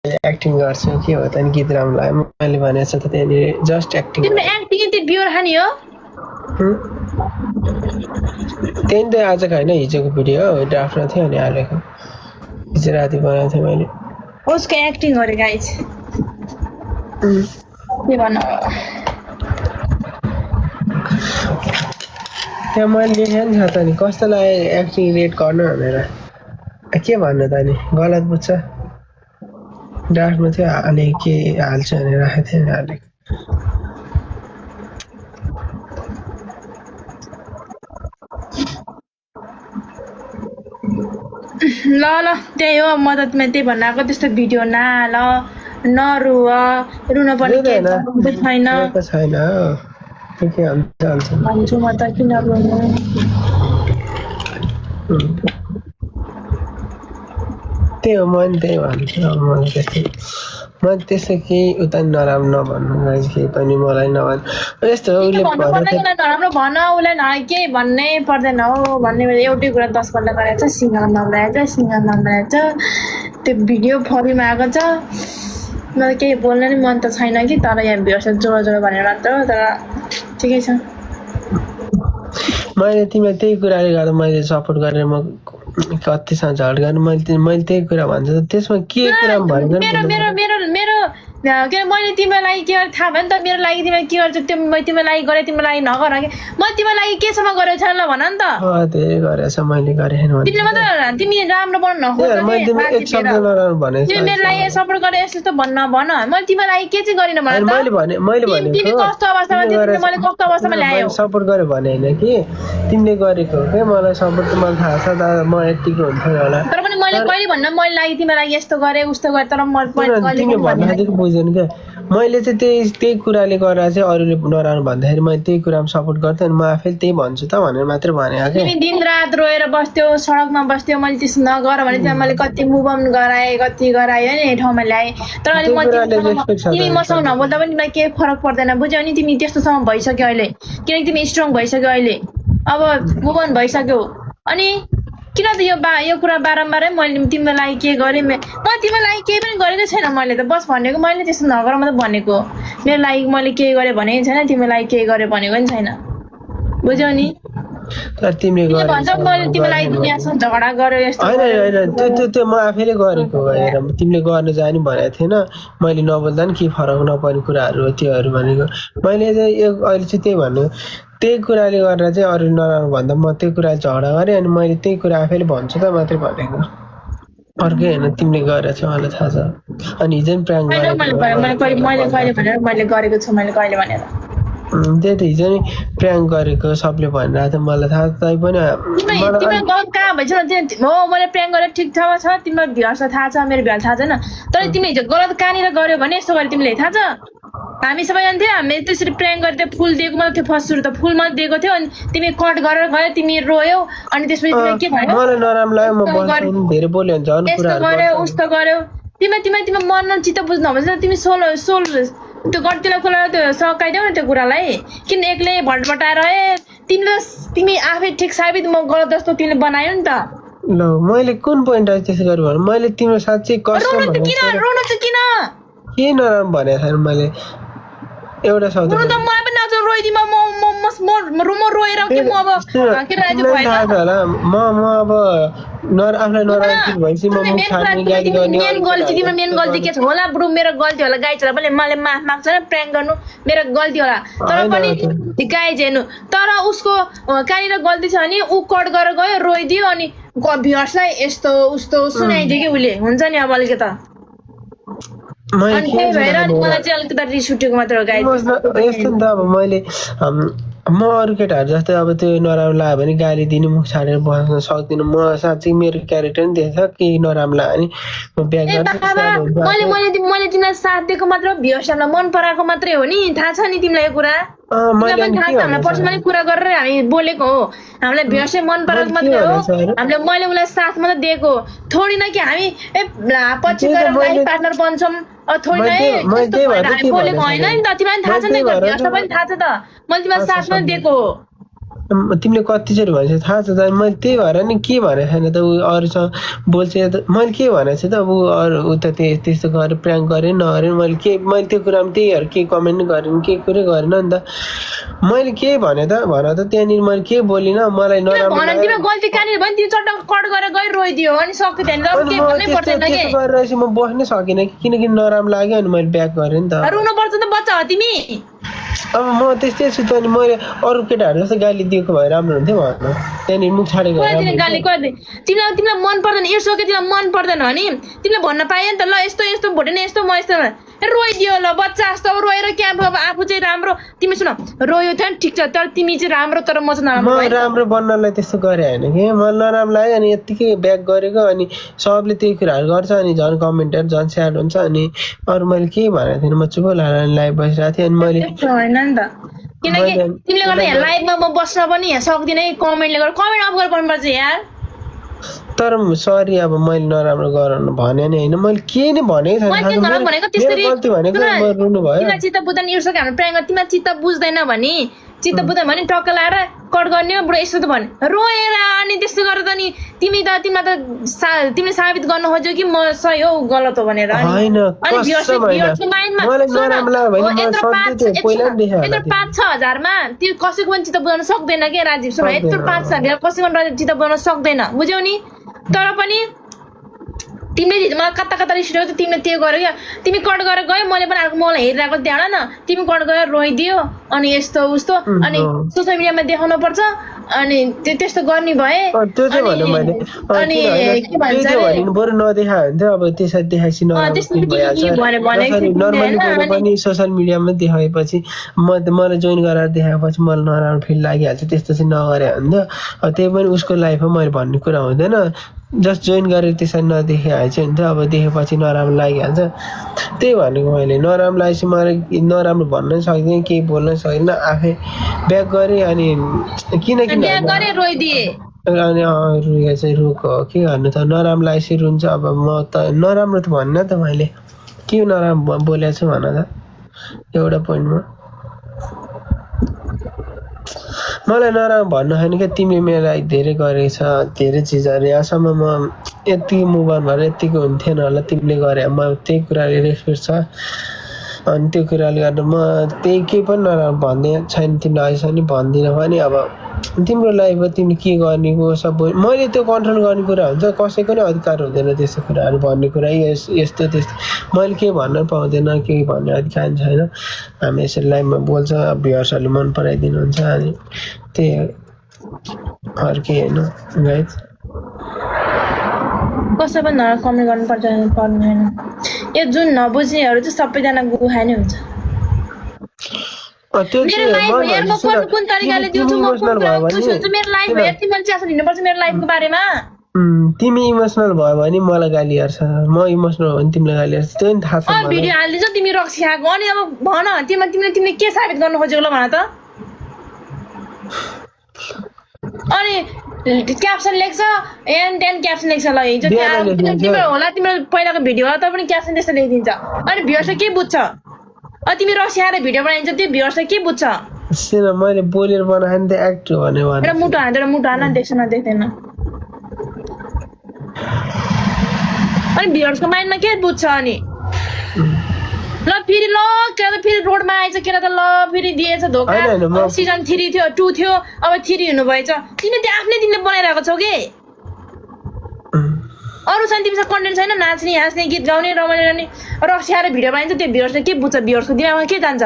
acting गर्छु के हो त नि गीत राम्रो लाग्यो मैले भनेको छ त त्यहाँनिर जस्ट एक्टिङ तिम्रो एक्टिङ त्यो बियर खानी हो त्यही त आज होइन हिजोको भिडियो ड्राफ्टमा थियो अनि हालेको हिजो राति बनाएको थिएँ मैले उसको एक्टिङ हो रे गाइस के भन्नु त्यहाँ मैले लेखेँ नि छ त नि कस्तो लाग्यो एक्टिङ रेट गर्नु भनेर के भन्नु त नि गलत बुझ्छ ड्राफ्टमा थियो अनि के हाल्छु भनेर राखेको थिएँ नि हालेको ल ल त्यही हो म त तिमीलाई त्यही भन्न आएको त्यस्तो भिडियो नहाल नरुव रुन पर्ने केही छैन छैन के हुन्छ भन्छु म त किन रुनु त्यही हो मैले त्यही भन्छु मैले त्यस्तो केही उता नराम्रो नभन्नु केही पनि मलाई नभन्नु यस्तो हो उसले नराम्रो भन उसलाई केही भन्नै पर्दैन हो भन्ने एउटै कुरा 10 पल्ट गरेको छ सिङ्गल नबनाएको छ त्यो भिडियो फरीमा आएको छ मलाई केही बोल्न नि मन त छैन कि तर यहाँ भ्युर्स जोड भनेर मात्र हो तर ठिकै छ मैले तिमीलाई त्यही कुराले गर्दा मैले सपोर्ट गरेर म कतिसँग झगडा गर्नु मैले त्यही कुरा भन्छु त्यसमा के कुरा के मैले तिमीलाई के थाहा भयो नि त मेरो लागि तिमीले के गर्छ त्यो मैले तिमीलाई गरेँ तिम्रो लागि नगर कि मैले तिम्रो लागि केसम्म गरेको छैन ल भन नि त धेरै गरेछ मैले गरेँ तिमीले मात्र तिमी राम्रो बनाउन मेरो लागि सपोर्ट गरेर यस्तो भन्न भन मैले तिम्रो लागि के चाहिँ गरिनँ भन तिमी कस्तो अवस्थामा मैले कस्तो अवस्थामा ल्यायो सपोर्ट गरेँ भने होइन कि तिमीले गरेको हो क्या मलाई सपोर्ट त मलाई थाहा छ दादा म यतिको हुन्थ्यो होला तर पनि मैले कहिले भन्न मैले लागि तिम्रो लागि यस्तो गरेँ उस्तो गरेँ तर बुझेन क्या मैले चाहिँ त्यही कुराले गरेर चाहिँ अरूले नराम्रो भन्दाखेरि मैले त्यही कुरामा सपोर्ट गर्थेँ अनि म आफैले त्यही भन्छु त भनेर मात्रै भनेको क्या तिमी दिन रात रोएर बस्थ्यौ सडकमा बस्थ्यौ मैले त्यस्तो नगर भने चाहिँ मैले कति मुभ अन गराएँ कति गराएँ होइन यही ठाउँमा ल्याएँ तर अहिले तिमी मसँग नबोल्दा पनि तिमीलाई केही फरक पर्दैन बुझ्यौ नि तिमी त्यस्तोसम्म भइसक्यो अहिले किनकि तिमी स्ट्रङ भइसक्यो अहिले अब मुभ अन भइसक्यो अनि किन त यो कुरा बारम्बारै मैले तिम्रो लागि के गरेँ म तिम्रो लागि केही पनि गरेकै छैन मैले त बस भनेको मैले त्यस्तो नगर मात्रै भनेको मेरो लागि मैले के गरेँ भनेको छैन तिम्रो लागि के गरेँ भनेको पनि छैन बुझ्यौ नि तर तिमीले भन्छ मैले तिम्रो लागि दुनियाँसँग झगडा गरेँ यस्तो होइन त्यो म आफैले गरेको हेर तिमीले गर्न जाने भनेको थिएन मैले नबोल्दा नि के फरक नपर्ने कुराहरू हो त्योहरू भनेको मैले चाहिँ अहिले चाहिँ त्यही भन्नु त्यही कुराले गरेर चाहिँ अरू नराम्रो भन्दा म त्यही कुरा झगडा गरेँ अनि मैले त्यही कुरा आफैले भन्छु त मात्रै भनेको अर्कै होइन तिमीले गरेर चाहिँ मलाई थाहा छ अनि हिजो पनि प्र्याङ्क मैले गरेको छु मैले कहिले भनेर त्यही त हिजो नि प्र्याङ्क गरेको सबले भनिरहेको थियो मलाई थाहा तै पनि कहाँ भइछ हो मैले प्र्याङ्क गरेर ठिक ठाउँमा छ तिम्रो भ्युर्सलाई थाहा छ मेरो भ्युर्स थाहा छैन तर तिमी हिजो गलत कहाँनिर गर्यो भने यस्तो गरे तिमीले थाहा छ हामी सबै जान्थ्यौँ हामीले त्यसरी प्र्याङ्क गरेर फुल दिएको मात्रै थियो फर्स्ट सुरु त फुल मात्रै दिएको थियो अनि तिमी कट गरेर गयो तिमी रोयौ अनि त्यसपछि तिमीले के भयो मलाई नराम्रो लाग्यो म बोल्छु धेरै बोल्यो भने झन् कुराहरु गर्यो उस्तो गर्यो तिमी मन चित्त बुझ्नु भन्छ तिमी सोल त्यो गट्टीलाई खोला त्यो सकाइदेऊ न त्यो कुरालाई किन एक्लै भटभटाएर तिमी आफै ठिक साबित म गलत जस्तो तिमीले बनायौ नि त ल मैले कुन पोइन्ट त्यसो गरे भने मैले तिम्रो साच्चै कष्ट रोनु चाहिँ किन के नराम्रो भनेको छैन मैले एउटा शब्द रोनु त मलाई पनि आज रोइदिम म रोएर के म अब के राजु भएन म अब आफूलाई नराम्रो भएपछि म मुख छाड्ने गाली गर्ने तिम्रो मेन गल्ती के छ होला ब्रो मेरो गल्ती होला गाई छोरा पनि मैले माफ माग्छ र प्र्याङ्क गर्नु मेरो गल्ती होला तर पनि गाई जेनु तर उसको कहाँनिर गल्ती छ भने ऊ कट गरेर गयो रोइदियो अनि भ्युर्सलाई यस्तो उस्तो सुनाइदियो कि उसले हुन्छ नि अब अलिकति मलाई चाहिँ अलिकति रिस उठेको मात्र हो गाई यस्तो नि त अब मैले म अरू केटाहरू जस्तै अब त्यो नराम्रो लाग्यो भने गाली दिने मुख छाडेर बस्न सक्दिनँ म साँच्चै मेरो क्यारेक्टर नि त्यही छ केही नराम्रो लाग्यो भने मैले तिमीलाई साथ दिएको मात्र भ्युर्सहरूलाई मन पराएको मात्रै हो नि थाहा छ नि तिमीलाई यो कुरा हामीलाई पर्सनली कुरा गरेर हामी बोलेको हो हामीलाई भ्युर्सले मन पराएको मात्रै हो हामीले मैले उसलाई साथ मात्रै दिएको थोडी न कि हामी पछि गएर लाइफ पार्टनर बन्छौँ थोडी नै बोलेको होइन नि त तिमीलाई थाहा छ नि भ्युर्सलाई पनि थाहा छ त मैले तिमीलाई साथ मात्रै दिएको हो तिमीले कतिचोटि भनेको थाहा छ त मैले त्यही भएर नि के भनेको छैन त ऊ अरूसँग बोल्छ मैले के भनेको छु त अब अरू उता त्यस्तो गरेर प्र्याङ्क गरेँ नगरेँ मैले त्यो कुरामा त्यहीहरू केही कमेन्ट गरेन केही कुरै गरेन नि त मैले के भने त त्यहाँनिर मैले के बोलिनँ मलाई नराम्रो गल्ती कहाँनिर भयो नि तिमी चट्ट कट गरेर गइ रोइदियो अनि सक्यो त्यहाँनिर गरेर म बस्नै सकिनँ किनकि नराम्रो लाग्यो अनि मैले ब्याक गरेँ नि त रुनु पर्छ त बच्चा हो तिमी अब म त्यस्तै छु त अनि मैले अरू केटाहरू जस्तो गाली दिएको भए राम्रो हुन्थ्यो भन्न त्यहाँनिर मुख छाडेको तिमीलाई मन पर्दैन यसो के तिमीलाई मन पर्दैन भने तिमीले भन्न पायो नि त ल यस्तो यस्तो भोटेन यस्तो म यस्तो रोइदियो ल बच्चा जस्तो रोएर क्या अब आफू चाहिँ राम्रो तिमी सुन रोयो थियो नि ठिक छ तर तिमी चाहिँ राम्रो तर म चाहिँ नराम्रो राम्रो बन्नलाई त्यस्तो गरे होइन कि मलाई नराम्रो लाग्यो अनि यत्तिकै ब्याक गरेको अनि सबले त्यही कुराहरू गर्छ अनि झन् कमेन्टहरू झन् स्याड हुन्छ अनि अरू मैले केही भनेको थिइनँ म चुप लाएर लाइभ बसिरहेको थिएँ अनि मैले होइन नि त किनकि तिमीले गर्दा यहाँ लाइभमा म बस्न पनि यहाँ सक्दिनँ कमेन्टले गरेर कमेन्ट अफ गरेर पर्नुपर्छ यार तर सरी अब मैले नराम्रो गराउनु भने नि होइन मैले के नै भनेको छैन चित्त बुझ्दैन इर्सक हाम्रो प्रायः तिमीलाई चित्त बुझ्दैन भने चित्त बुझ्दैन भने टक्क लाएर कट गर्ने हो बुढो यस्तो त भने रोएर अनि त्यस्तो गरेर त नि तिमीलाई त तिमीले साबित गर्न खोज्यो कि म सही हो गलत हो भनेर यत्रो 5-6 हजारमा त्यो कसैको पनि चित्त बुझाउन सक्दैन क्या राजीव सुन यत्रो 5 हजार कसैको पनि चित्त बुझाउन सक्दैन बुझ्यौ नि तर पनि तिमीले मलाई कता रिस उठेको तिमीले त्यो गर्यो क्या तिमी कट गरेर गयो मैले पनि अर्को मलाई हेरिरहेको त्यहाँ न तिमी कट गरेर रोइदियो अनि यस्तो उस्तो अनि सोसियल मिडियामा देखाउनु पर्छ अनि त्यस्तो गर्ने भए अनि के भन्छ बरु नदेखायो भने चाहिँ अब त्यसरी देखाइसी नर्मली पनि सोसियल मिडियामा देखाएपछि मलाई जोइन गराएर देखाएपछि मलाई नराम्रो फिल लागिहाल्छ त्यस्तो चाहिँ नगरे भने त त्यही पनि उसको लाइफमा मैले भन्ने कुरा हुँदैन जस्ट जोइन गरेर त्यसरी नदेखाएछ भने चाहिँ अब देखेपछि नराम्रो लागिहाल्छ त्यही भनेको मैले नराम्रो लागेपछि मलाई नराम्रो भन्न सक्दिनँ केही बोल्न सक्दिनँ आफै ब्याक गरेँ अनि किनकि अनि रुगा चाहिँ रुको के गर्नु त नराम्रो लागेपछि रुन्छ अब म त नराम्रो त भन्न त मैले के नराम्रो बोलेको छु भन त एउटा पोइन्टमा मलाई नराम्रो भन्नु छैन क्या तिमीले मेरो लागि धेरै गरेको छ धेरै चिजहरू यहाँसम्म म यत्तिकै मुभन भएर यत्तिकै हुन्थेन होला तिमीले गरे म त्यही कुराले रेस्पेक्ट छ अनि त्यो कुराले गर्दा म त्यही केही पनि नराम्रो भन्ने छैन तिमीले अहिलेसम्म नि भन्दिनँ पनि अब तिम्रो लाइफमा तिमीले के गर्ने हो सब मैले त्यो कन्ट्रोल गर्ने कुरा हुन्छ कसैको नै अधिकार हुँदैन त्यस्तो कुराहरू भन्ने कुरा यस्तो त्यस्तो मैले केही भन्न पाउँदैन केही भन्ने अधिकार छैन हामी यसरी लाइभमा बोल्छ भ्युअर्सहरूले मन पराइदिनुहुन्छ अनि त्यही अरू केही होइन गाइज कसै पनि कमेन्ट गर्नुपर्छ पर्ने होइन यो जुन नबुझ्नेहरू चाहिँ सबैजना गुहा नै हुन्छ मेरो लाइफको बारेमा तिमी इमोसनल भयो भने मलाई गाली गर्छ म इमोसनल भयो भने तिमीलाई गाली गर्छ त्यो नि थाहा छ भिडियो हालिदिन्छ तिमी रक्सी खाएको अनि अब भन तिमीले के साबित गर्न खोजेको ल भन त अनि क्याप्सन लेख्छ एन क्याप्सन लेख्छ ल हिजो तिम्रो होला तिम्रो पहिलाको भिडियो होला त पनि क्याप्सन त्यस्तो लेखिदिन्छ अनि भ्युअर्सले के बुझ्छ तिमी रक्सी खाएर भिडियो बनाइन्छ त्यो भ्युअर्सले के बुझ्छ मैले बोलेर बनाएँ नि त एक्ट हो भने मुटु हान देख्छ नदेख्दैन अनि भ्युअर्सको माइन्डमा के बुझ्छ अनि ल फेरि फेरि रोडमा आएछ केटा त ल फेरि दिएछ धोका सिजन 3 थियो 2 थियो अब 3 हुनुभएछ तिमीले तिमीले बनाइरहेको छौ के अरू छैन तिमीसँग कन्टेन्ट छैन नाच्ने हाँस्ने गीत गाउने रमाइलो गर्ने रक्सी खाएर भिडियो बनाइन्छ त्यो भ्युअर्सले के बुझ्छ भ्युअर्सको दिमागमा के जान्छ